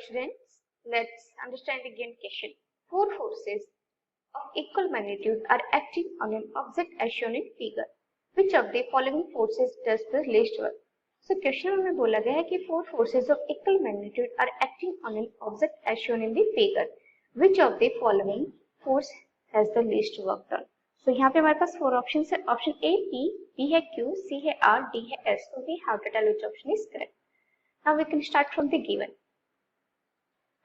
students, let's understand the given question. Four forces of equal magnitude are acting on an object as shown in figure. Which of the following forces does the least work? So question में बोला गया है कि four forces of equal magnitude are acting on an object as shown in the figure. Which of the following force has the least work done? So यहाँ पे हमारे पास four options है. Option A P, B है Q, C है R, D है S. So we have to tell which option is correct. Now we can start from the given.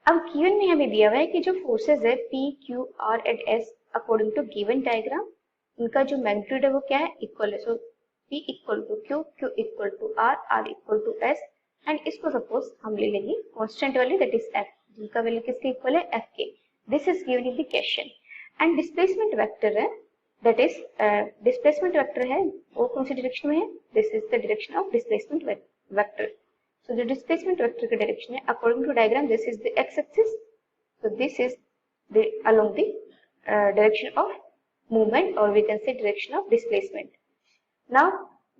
अब given में हमें दिया हुआ है कि जो फोर्सेस है P, Q, R and S according to given diagram इनका जो मैग्नीट्यूड है वो क्या है इक्वल है. So P equal to Q, Q equal to R, R equal to S and इसको सपोज हम ले लेंगे कांस्टेंट वाली दैट इज F जिनका वैल्यू किसके इक्वल है F के. This is given in the question and displacement vector है दैट इज डिस्प्लेसमेंट वेक्टर है वो कौन सी डायरेक्शन में है. This is the direction of displacement vector. So the displacement vector का direction है according to diagram this is the x-axis. So this is the along the direction of movement or we can say direction of displacement. Now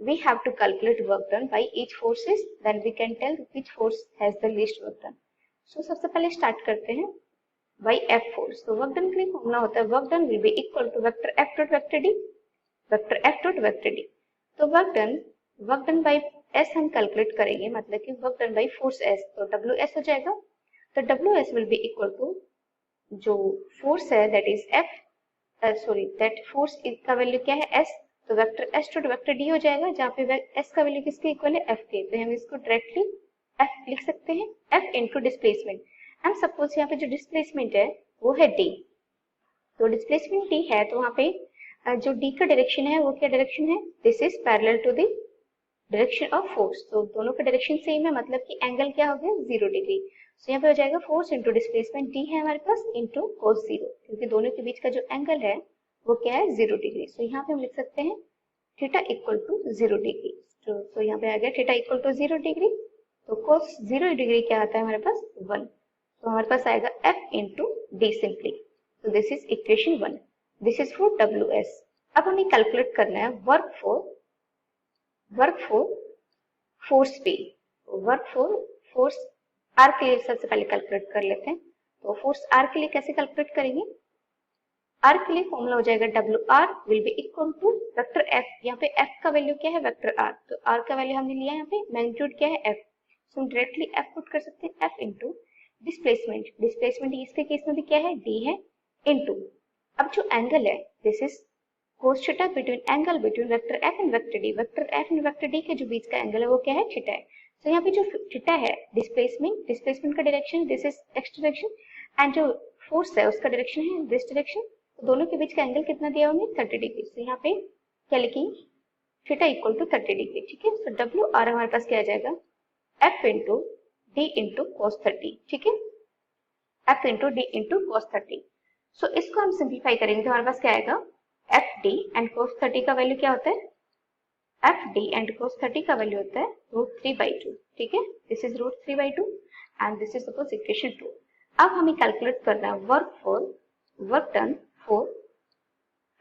we have to calculate work done by each forces. Then we can tell which force has the least work done. So सबसे पहले start करते हैं by F force. तो work done के लिए formula होता है work done will be equal to vector F dot vector D. Vector F dot vector D. तो work done by S हम कैलकुलेट करेंगे मतलब कि work done by force S तो WS हो जाएगा. तो WS will be equal to जो फोर्स है दैट इज दैट फोर्स का वैल्यू क्या है S. तो vector S to vector D हो जाएगा जहाँ पे S का वैल्यू किसके इक्वल है F के. तो हम इसको डायरेक्टली F लिख सकते हैं F into displacement. And suppose यहाँ पे जो डिस्प्लेसमेंट है वो है D. तो डिस्प्लेसमेंट D है तो वहाँ पे जो D का डायरेक्शन है वो क्या डायरेक्शन है. This is parallel to the direction of force. तो दोनों का डायरेक्शन सेम है मतलब कि एंगल क्या हो गया 0 डिग्री. सो यहाँ पे हो जाएगा फोर्स इंटू डिस्प्लेसमेंट डी है हमारे पास इंटू कोस 0 क्योंकि दोनों के बीच का जो एंगल है वो क्या है 0 डिग्री. सो यहाँ पे हम लिख सकते हैं थीटा इक्वल टू 0 डिग्री. तो यहाँ पे आ गया थीटा इक्वल टू 0 डिग्री. तो कोस 0 डिग्री क्या आता है हमारे पास 1. तो हमारे पास आएगा एफ इंटू डी सिंपली. तो this is equation 1. This is for WS. अब हमें कैलकुलेट करना है work for force P. Work for force R के लिए सबसे पहले कैलकुलेट कर लेते हैं. तो फोर्स R के लिए कैसे कैलकुलेट करेंगे. R के लिए फॉर्मूला हो जाएगा WR will be equal to vector F. यहाँ पे F का वैल्यू क्या है वेक्टर R. तो R का वैल्यू हमने लिया यहाँ पे मैग्नीट्यूड क्या है F. सो हम डायरेक्टली F पुट कर सकते हैं F इंटू डिस्प्लेसमेंट इसके केस में भी क्या है D है इंटू अब जो एंगल है this is cos theta angle between vector F and vector D. Vector F and vector D के जो बीच का एंगल है वो क्या है थीटा है. तो यहाँ पे जो थीटा है डिस्प्लेसमेंट का direction this is x direction and जो फोर्स है उसका डायरेक्शन है दिस डायरेक्शन. तो दोनों के बीच का एंगल कितना दिया उन्हें 30 डिग्री. तो यहाँ पे क्या लिखेंगे थीटा इक्वल टू 30 डिग्री. ठीक है. सो WR हमारे पास क्या आ जाएगा F into D into cos 30. ठीक है. F into D into cos 30. सो इसको हम सिंप्लीफाई करेंगे तो हमारे पास क्या आएगा FD एंड cos 30 का वैल्यू क्या होता है FD एंड cos 30 का वैल्यू होता है √3/2. ठीक है. This is √3/2 and this is suppose equation 2. अब हमें कैलकुलेट करना है work done for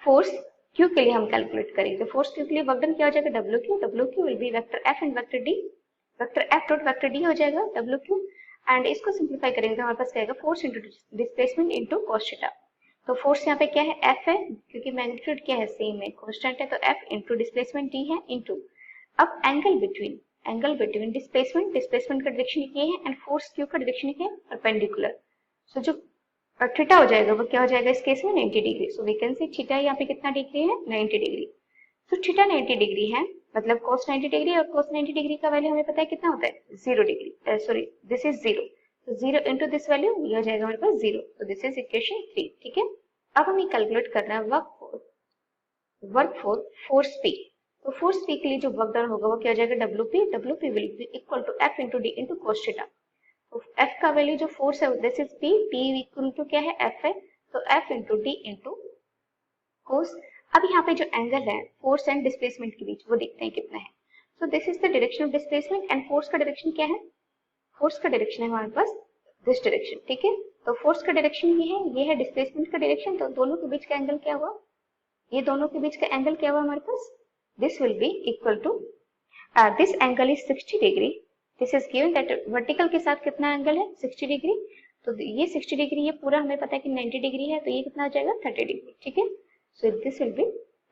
force Q के लिए हम कैलकुलेट करेंगे. तो फोर्स Q के लिए वर्क डन क्या हो जाएगा WQ will B vector F and vector D. Vector F dot vector D हो जाएगा WQ एंड इसको सिंप्लीफाई करेंगे तो हमारे पास क्या आएगा force into displacement into cos theta. तो फोर्स यहाँ पे क्या है F है क्योंकि मैग्नीट्यूड क्या है सेम है कांस्टेंट है. तो F इंटू डिस्प्लेसमेंट D है इंटू अब एंगल बिटवीन डिस्प्लेसमेंट का डायरेक्शन ये है एंड फोर्स Q का डायरेक्शन है परपेंडिकुलर. सो जो थीटा हो जाएगा वो क्या हो जाएगा इस केस में 90 degree. So we can say theta यहाँ पे कितना डिग्री है 90 डिग्री. तो थीटा 90 डिग्री है मतलब cos 90 डिग्री और cos 90 डिग्री का वैल्यू हमें पता है कितना होता है 0 डिग्री. This is 0. तो 0 इंटू दिस वैल्यू ये हो जाएगा हमारे पास 0. तो दिस इज इक्वेशन 3. ठीक है. अब हमें कैलकुलेट करना है वर्क फॉर फोर्स P. तो फोर्स P के लिए जो वर्क डन होगा वो क्या हो जाएगा WP will be equal to F into D into cos theta. तो F का वैल्यू जो फोर्स है this is P equal to क्या है F है. तो F into D into cos. अब यहाँ पे जो एंगल है फोर्स एंड डिस्प्लेसमेंट के बीच वो देखते हैं कितना है. So this is the direction of displacement and force का डायरेक्शन क्या है. फोर्स का डायरेक्शन है हमारे पास दिस डायरेक्शन. ठीक है. तो फोर्स का डायरेक्शन ये है डिस्प्लेसमेंट का डायरेक्शन. तो दोनों के बीच का एंगल क्या हुआ ये दोनों के बीच का एंगल क्या हुआ हमारे पास this will be equal to this angle is 60 degree this is given that vertical के साथ कितना एंगल है 60 डिग्री, तो ये 60 डिग्री, ये पूरा हमें पता है कि 90 डिग्री है, तो ये कितना आ जाएगा 30 डिग्री, ठीक है। So this will be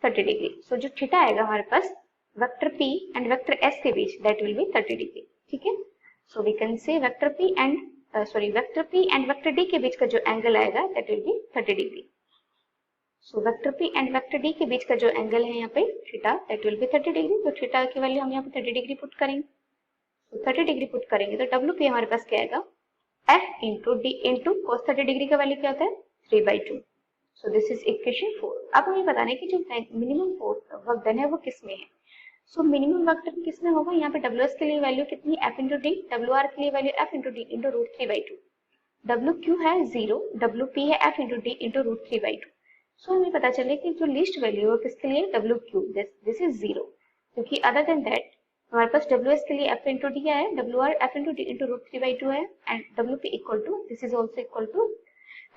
30 degree. So जो थीटा आएगा हमारे पास vector P and vector S के बीच, दैट विल बी 30 डिग्री, ठीक है। So we can say vector P and vector P and vector D के बीच का जो एंगल आएगा that will be 30 degree. So vector P and vector D के बीच का जो एंगल है यहाँ पे theta, that will be 30 degree. तो थीटा की वैल्यू हम यहाँ पे 30 डिग्री पुट करेंगे, तो 30 डिग्री पुट करेंगे तो WP हमारे पास क्या आएगा, F into D into cos 30 degree का वैल्यू क्या होता है 3/2। सो दिस इज इक्वेशन 4। अब हमें बताना है कि जो मिनिमम वर्क डन है वो किस में है। सो मिनिमम वर्क डन किस में होगा, यहाँ पे WS के लिए वैल्यू कितनी F इंटू D, WR के लिए value F into D into √3/2, WQ है 0, WP है F इंटू D इंटू √3/2। सो हमें पता चले कि जो लीस्ट वैल्यू है किसके लिए WQ, दिस इज 0, क्योंकि अदर देन दैट हमारे पास WS के लिए F इंटू D है, WR F into D into √3/2 है, and WP equal to this is also equal to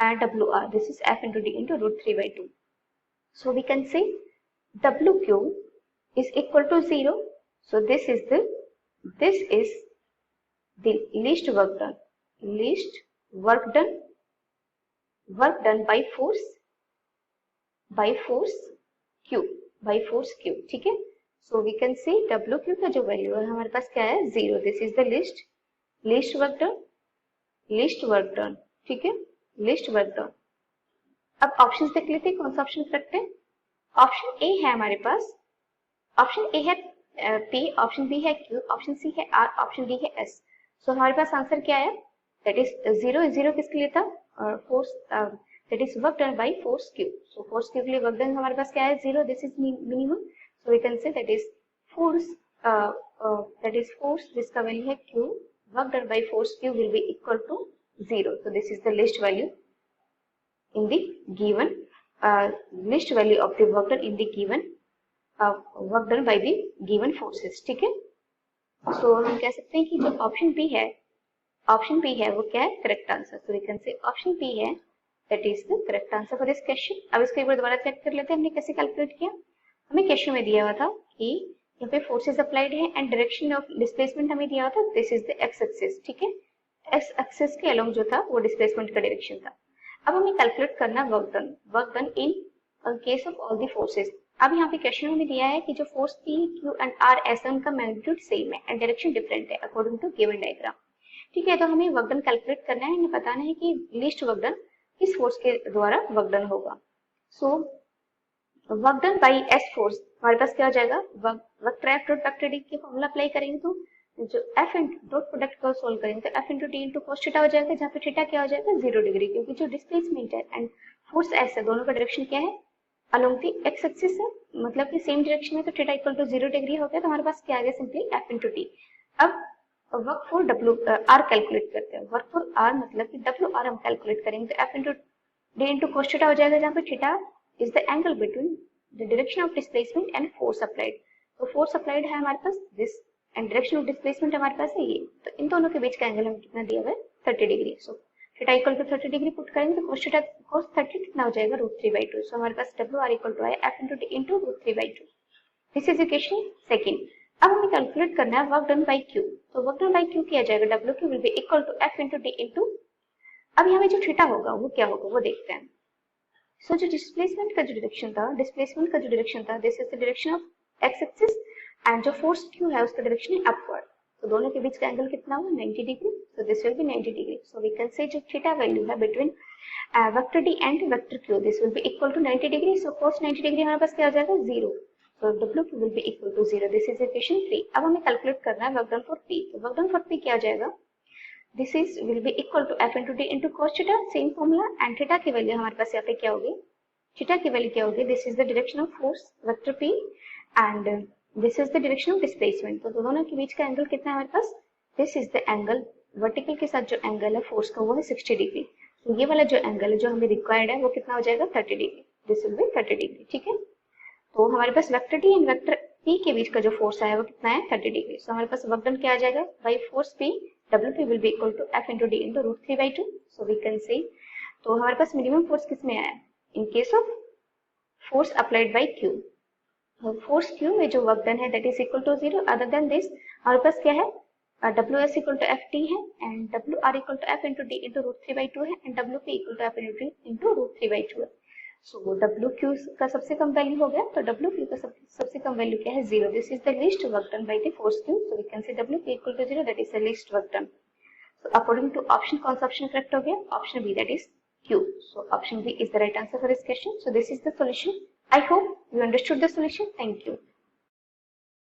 WR, this is F into D into √3/2. So we can say WQ is equal to 0. So this is the least work done. Least work done by force Q, ठीक है। So we can say WQ का जो value है हमारे पास क्या है 0. This is the least work done, ठीक है, लिस्ट वर्क डन। अब ऑप्शंस देख लेते हैं, कौन सा ऑप्शन करेक्ट है। ऑप्शन ए है हमारे पास, ऑप्शन ए है P, ऑप्शन बी है Q, ऑप्शन सी है R, ऑप्शन डी है S। सो हमारे पास आंसर क्या है, दैट इज 0 किसके लिए था, force, that is work done by force Q। So force Q के लिए वर्क डन हमारे पास क्या है 0, this is minimum. So we can say that is force जिसका वैल्यू है Q, work done by force Q will be equal to 0. So this is the least value in the given least value of the work done in the given work done by the given forces, ठीक है। So हम कह सकते हैं कि जो option B है वो क्या है correct answer. So we can say option B है that is the correct answer for this question। अब इसको एक बार दोबारा चेक कर लेते हैं हमने कैसे कैलकुलेट किया। हमें क्वेश्चन में दिया हुआ था कि यहाँ पे फोर्सेज अप्लाइड है एंड डायरेक्शन ऑफ डिस्प्लेसमेंट हमें दिया हुआ था, this is the x axis, ठीक है। एक्स एक्सिस के अलोंग जो था वो डिस्प्लेसमेंट का डायरेक्शन था। अब हमें कैलकुलेट करना work done in case of all the forces. अब यहाँ पे क्वेश्चन में दिया है कि जो force P, Q and R ऐसा उनका मैग्नीट्यूड सेम है एंड डायरेक्शन डिफरेंट है अकॉर्डिंग टू गिवन डायग्राम, ठीक है। तो हमें वर्क डन कैलकुलेट करना है, हमें बताना है कि लीस्ट वर्क डन किस फोर्स के द्वारा वर्क डन होगा। So work done by S force हमारे पास क्या हो जाएगा, vector F dot vector D के फॉर्मूला अप्लाई करेंगे तो जो F डॉट प्रोडक्ट को सोल्व करेंगे तो F into D into cos theta हो जाएगा, जहाँ पे थीटा क्या हो जाएगा 0 डिग्री, क्योंकि जो डिस्प्लेसमेंट है एंड फोर्स S है दोनों का डायरेक्शन क्या है अलोंग दी एक्स एक्सिस है, मतलब कि सेम डायरेक्शन में, तो थीटा इक्वल टू 0 डिग्री हो गया। तो हमारे पास क्या आ गया सिंपली F इंटू D। अब वर्क फॉर R कैलकुलेट करते हैं। वर्क फॉर R मतलब कि WR हम कैलकुलेट करेंगे तो F into D into cos theta हो जाएगा, जहाँ पे theta is the angle between the direction of displacement and force applied. तो फोर्स अप्लाइड है हमारे पास this and direction of displacement हमारे पास है ये, तो इन दोनों के बीच का एंगल हमें कितना दिया हुआ है 30 degree. So theta equal to 30 degree put करेंगे तो cos 30 कितना हो जाएगा √3/2। सो हमारे पास WR इक्वल टू आया F into D into √3/2। This is equation second. अब हमें कैलकुलेट करना है वर्क डन बाय Q। तो वर्क डन बाय Q किया जाएगा WQ will be equal to F into D into, अब यहाँ पे जो थीटा होगा वो क्या होगा वो देखते हैं। सो जो डिस्प्लेसमेंट का जो डायरेक्शन था this is the direction of x axis and जो फोर्स Q है उसका डायरेक्शन है अपवर्ड। तो दोनों के बीच का एंगल कितना हुआ 90 degree. So this will be 90 degree. So we can say जो थीटा वैल्यू है between vector D and vector Q this will be equal to 90 degree. So cos 90 degree हमारे पास क्या हो जाएगा 0। So WQ will be equal to 0। This is equation 3। अब हमें calculate करना है वर्क डन फॉर P। तो वर्क डन फॉर P क्या हो जाएगा, this is will be equal to F into D into cos theta, same formula, and theta की value हमारे पास यहाँ पे क्या होगी, थीटा की वैल्यू क्या होगी, this is the direction of force vector P and this is the direction of displacement. तो दोनों के बीच का एंगल कितना है हमारे पास, this is the angle vertical के साथ जो एंगल है फोर्स का वो है 60 डिग्री। तो ये वाला जो एंगल है जो हमें रिक्वायर्ड है वो कितना हो जाएगा 30 degree. This will be 30 degree, ठीक है। तो हमारे पास vector D and vector P के बीच का जो फोर्स है वो कितना है 30 डिग्री। सो हमारे पास वर्क डन क्या आ जाएगा, by force P WP will be equal to F into D into √3/2। So we can say, तो हमारे पास मिनिमम फोर्स किस में आया, in case of force applied by Q। Force Q में जो वर्क डन है that is equal to 0। Other than this हमारे पास क्या है W S equal to F T है and W R equal to F into D into root 3/2 है and W P equal to F into D into root 3/2 है। So W Q का सबसे कम value हो गया, तो डब्ल्यू क्यू का सबसे कम वैल्यू क्या है, 0। This is the least work done by the force Q, so we can say W P equal to 0, that is the least work done. So according to option, कौन सा option correct हो गया, option B, that is Q. So option B is the right answer for this question. So this is the solution. I hope you understood the solution. Thank you.